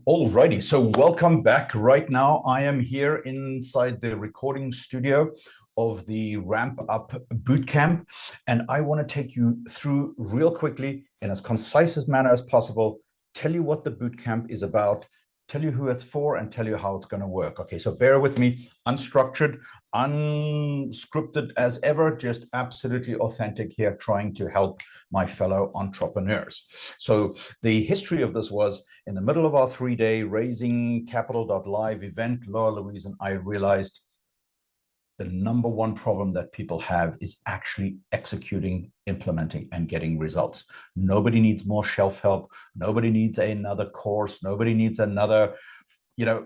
Alrighty, so welcome back. Right now, I am here inside the recording studio of the Ramp Up Bootcamp, and I want to take you through real quickly in as concise a manner as possible, tell you what the bootcamp is about, tell you who it's for, and tell you how it's going to work. Okay, so bear with me, unstructured, unscripted as ever, just absolutely authentic here, trying to help my fellow entrepreneurs. So the history of this was in the middle of our 3-day raising capital.live event, Laura Louise and I realized the number one problem that people have is actually executing, implementing, and getting results. Nobody needs more shelf help. Nobody needs another course. Nobody needs another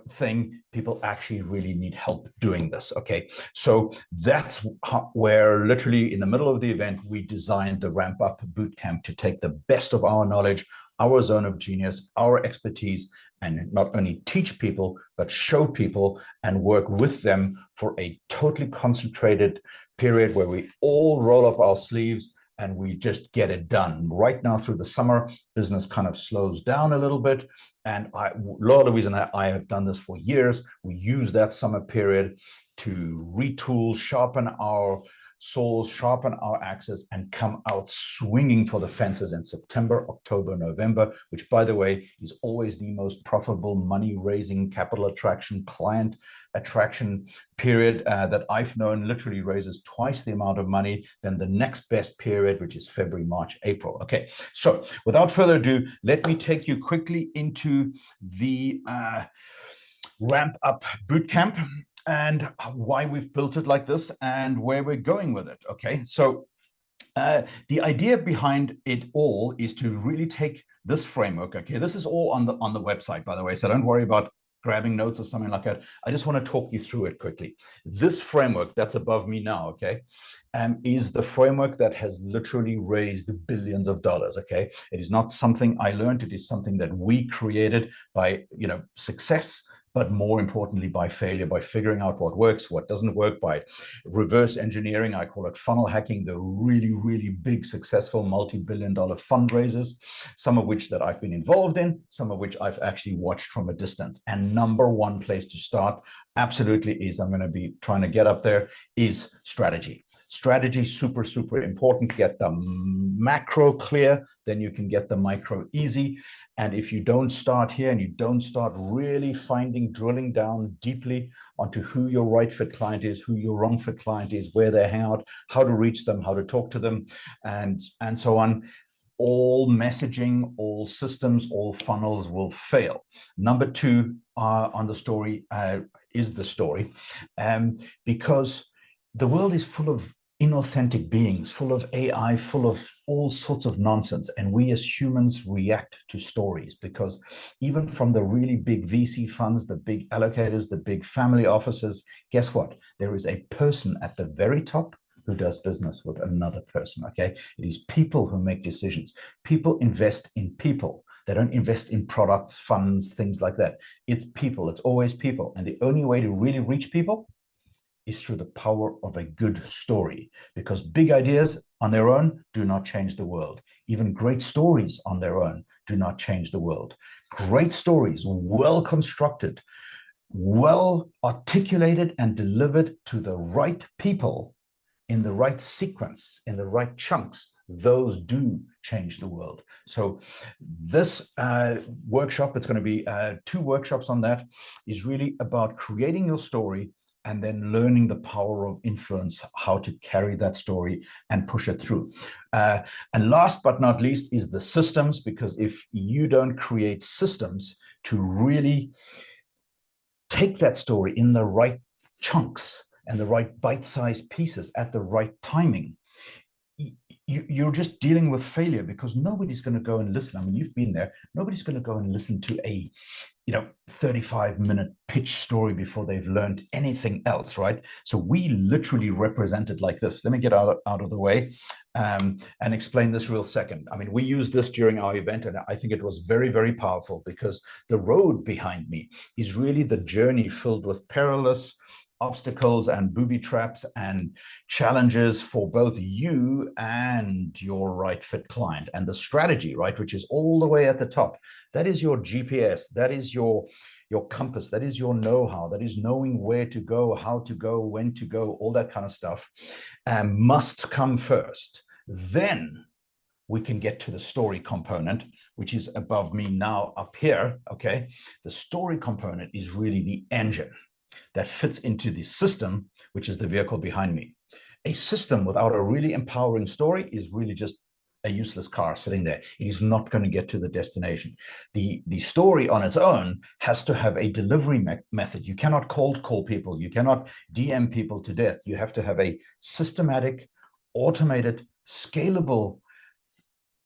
thing. People actually really need help doing this. Okay, so that's where literally in the middle of the event we designed the Ramp Up Bootcamp to take the best of our knowledge, our zone of genius, our expertise, and not only teach people but show people and work with them for a totally concentrated period where we all roll up our sleeves and we just get it done. Right now through the summer, business kind of slows down a little bit. And Laura Louise and I have done this for years. We use that summer period to retool, sharpen our saws, sharpen our axes, and come out swinging for the fences in September, October, November, which, by the way, is always the most profitable money-raising, capital attraction, client attraction period that I've known. Literally raises twice the amount of money than the next best period, which is February, March, April. Okay, so without further ado, let me take you quickly into the Ramp Up Bootcamp and why we've built it like this and where we're going with it. Okay, so the idea behind it all is to really take this framework. Okay, this is all on the website, by the way, so don't worry about grabbing notes or something like that. I just want to talk you through it quickly. This framework that's above me now, okay, is the framework that has literally raised billions of dollars. Okay, it is not something I learned. It is something that we created by success, but more importantly by failure, by figuring out what works, what doesn't work, by reverse engineering. I call it funnel hacking, the really, really big, successful multi-billion-dollar fundraisers, some of which that I've been involved in, some of which I've actually watched from a distance. And number one place to start absolutely is, I'm going to be trying to get up there, is strategy. Strategy, super, super important. Get the macro clear, then you can get the micro easy. And if you don't start here and you don't start really drilling down deeply onto who your right fit client is, who your wrong fit client is, where they hang out, how to reach them, how to talk to them, and so on, all messaging, all systems, all funnels will fail. Number two on the story is the story, because the world is full of inauthentic beings, full of AI, full of all sorts of nonsense. And we as humans react to stories because even from the really big VC funds, the big allocators, the big family offices, guess what? There is a person at the very top who does business with another person, okay? It is people who make decisions. People invest in people. They don't invest in products, funds, things like that. It's people. It's always people. And the only way to really reach people is through the power of a good story, because big ideas on their own do not change the world. Even great stories on their own do not change the world. Great stories, well constructed, well articulated and delivered to the right people in the right sequence, in the right chunks, those do change the world. So this workshop, it's going to be 2 workshops on that, is really about creating your story and then learning the power of influence, how to carry that story and push it through. And last but not least is the systems, because if you don't create systems to really take that story in the right chunks and the right bite-sized pieces at the right timing, you're just dealing with failure, because nobody's going to go and listen. I mean, you've been there. Nobody's going to go and listen to a 35-minute pitch story before they've learned anything else, right? So we literally represent it like this. Let me get out of the way and explain this real second. I mean, we used this during our event, and I think it was very, very powerful, because the road behind me is really the journey filled with perilous, obstacles and booby traps and challenges for both you and your right fit client. And the strategy, right, which is all the way at the top, that is your GPS, that is your compass, that is your know-how, that is knowing where to go, how to go, when to go, all that kind of stuff, must come first. Then we can get to the story component, which is above me now up here, okay? The story component is really the engine that fits into the system, which is the vehicle behind me. A system without a really empowering story is really just a useless car sitting there. It is not going to get to the destination. The story on its own has to have a delivery method. You cannot cold call people. You cannot DM people to death. You have to have a systematic, automated, scalable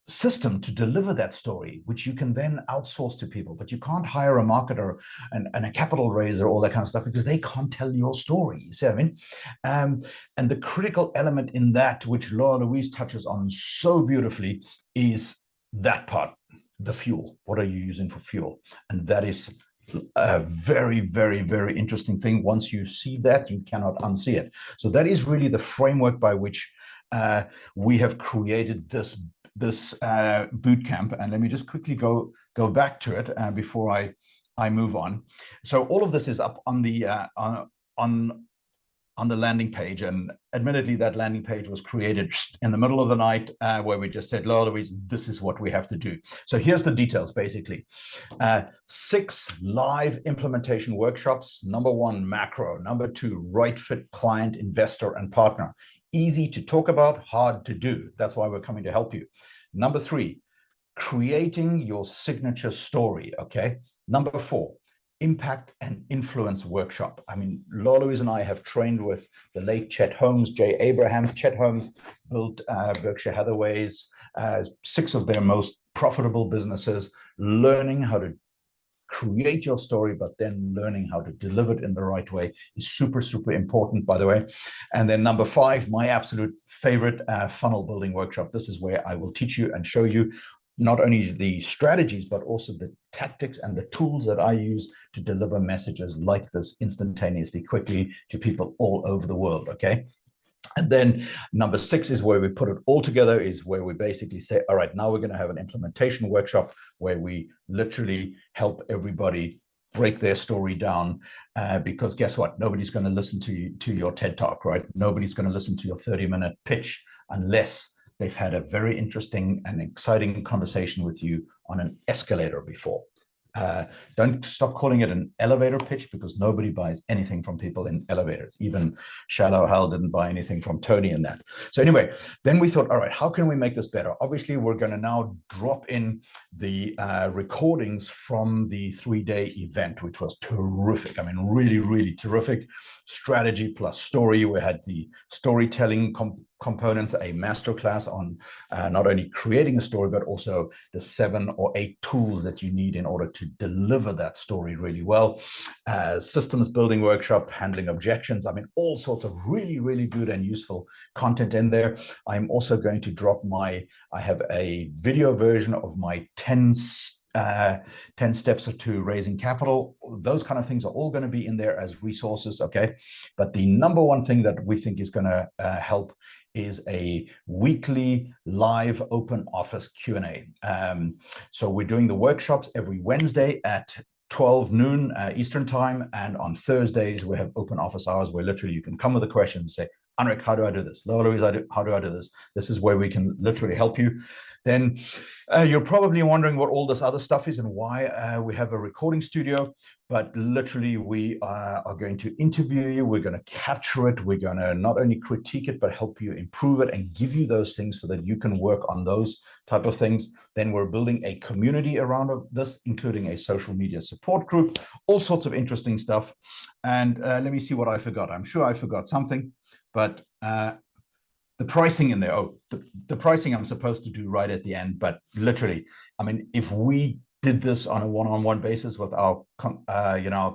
system to deliver that story, which you can then outsource to people. But you can't hire a marketer and a capital raiser, all that kind of stuff, because they can't tell your story. You see what I mean? And the critical element in that, which Laura Louise touches on so beautifully, is that part, the fuel. What are you using for fuel? And that is a very, very, very interesting thing. Once you see that, you cannot unsee it. So that is really the framework by which we have created this boot camp. And let me just quickly go back to it before I move on. So all of this is up on the landing page, and admittedly that landing page was created in the middle of the night, where we just said, Laura Louise, this is what we have to do. So here's the details, basically. 6 live implementation workshops. Number 1, macro. Number 2, right fit client, investor, and partner. Easy to talk about, hard to do. That's why we're coming to help you. Number 3, creating your signature story, okay? Number 4, impact and influence workshop. I mean, Laura Louise and I have trained with the late Chet Holmes, Jay Abraham. Chet Holmes built Berkshire Hathaway's 6 of their most profitable businesses, learning how to create your story, but then learning how to deliver it in the right way is super, super important, by the way. And then number 5, my absolute favorite funnel building workshop. This is where I will teach you and show you not only the strategies, but also the tactics and the tools that I use to deliver messages like this instantaneously, quickly to people all over the world, okay? And then number 6 is where we put it all together, is where we basically say, all right, now we're going to have an implementation workshop where we literally help everybody break their story down, because guess what? Nobody's going to listen to your TED Talk, right? Nobody's going to listen to your 30-minute pitch unless they've had a very interesting and exciting conversation with you on an escalator before. Don't stop calling it an elevator pitch, because nobody buys anything from people in elevators. Even Shallow Hal didn't buy anything from Tony in that. So anyway, then we thought, all right, how can we make this better? Obviously, we're going to now drop in the recordings from the 3-day event, which was terrific. I mean, really, really terrific. Strategy plus story. We had the storytelling components, a masterclass on not only creating a story, but also the 7 or 8 tools that you need in order to deliver that story really well. Systems building workshop, handling objections. I mean, all sorts of really, really good and useful content in there. I'm also going to drop I have a video version of my 10 steps to raising capital. Those kind of things are all going to be in there as resources, okay? But the number one thing that we think is going to help is a weekly live open office Q&A. So we're doing the workshops every Wednesday at 12 noon Eastern time, and on Thursdays we have open office hours where literally you can come with a question and say, Anrik, how do I do this? Laura Louise, how do I do this? This is where we can literally help you. Then you're probably wondering what all this other stuff is and why we have a recording studio, but literally we are going to interview you. We're going to capture it. We're going to not only critique it, but help you improve it and give you those things so that you can work on those type of things. Then we're building a community around this, including a social media support group, all sorts of interesting stuff. And let me see what I forgot. I'm sure I forgot something. But the pricing in there, the pricing I'm supposed to do right at the end, but literally, I mean, if we did this on a one-on-one basis with our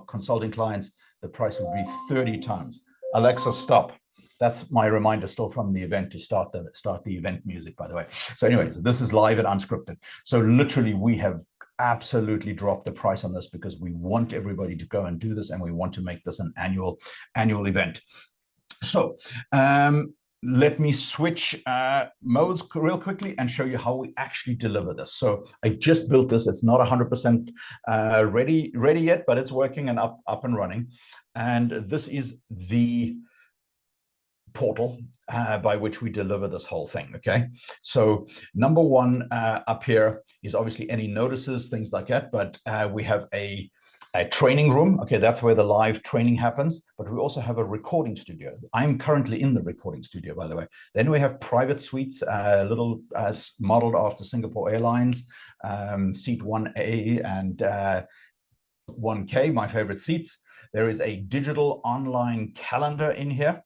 consulting clients, the price would be 30 times. Alexa, stop. That's my reminder still from the event to start the event music, by the way. So anyways, this is live and unscripted. So literally we have absolutely drop the price on this because we want everybody to go and do this, and we want to make this an annual event. So let me switch modes real quickly and show you how we actually deliver this. So I just built this. It's not 100% ready yet, but it's working and up and running. And this is the portal by which we deliver this whole thing. Okay, so number one up here is obviously any notices, things like that, but we have a training room. Okay, that's where the live training happens, but we also have a recording studio. I'm currently in the recording studio, by the way. Then we have private suites, little modeled after Singapore Airlines, seat 1A and 1K, my favorite seats. There is a digital online calendar in here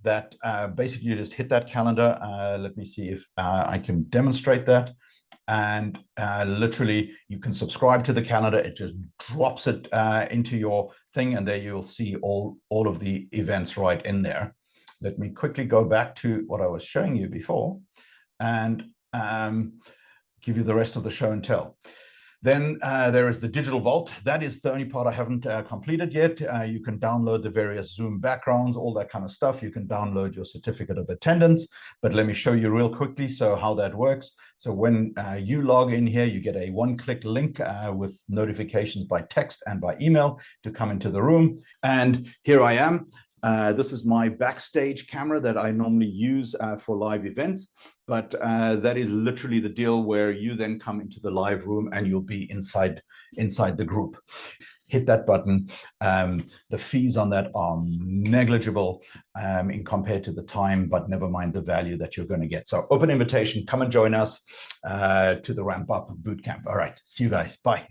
that basically you just hit that calendar. Let me see if I can demonstrate that. And literally you can subscribe to the calendar. It just drops it into your thing, and there you'll see all of the events right in there. Let me quickly go back to what I was showing you before and give you the rest of the show and tell. Then there is the digital vault. That is the only part I haven't completed yet. You can download the various Zoom backgrounds, all that kind of stuff. You can download your certificate of attendance, but let me show you real quickly so how that works. So when you log in here, you get a one-click link with notifications by text and by email to come into the room. And here I am. This is my backstage camera that I normally use for live events, but that is literally the deal where you then come into the live room and you'll be inside the group. Hit that button. The fees on that are negligible in compared to the time, but never mind the value that you're going to get. So open invitation, come and join us to the Ramp Up Bootcamp. All right, see you guys. Bye.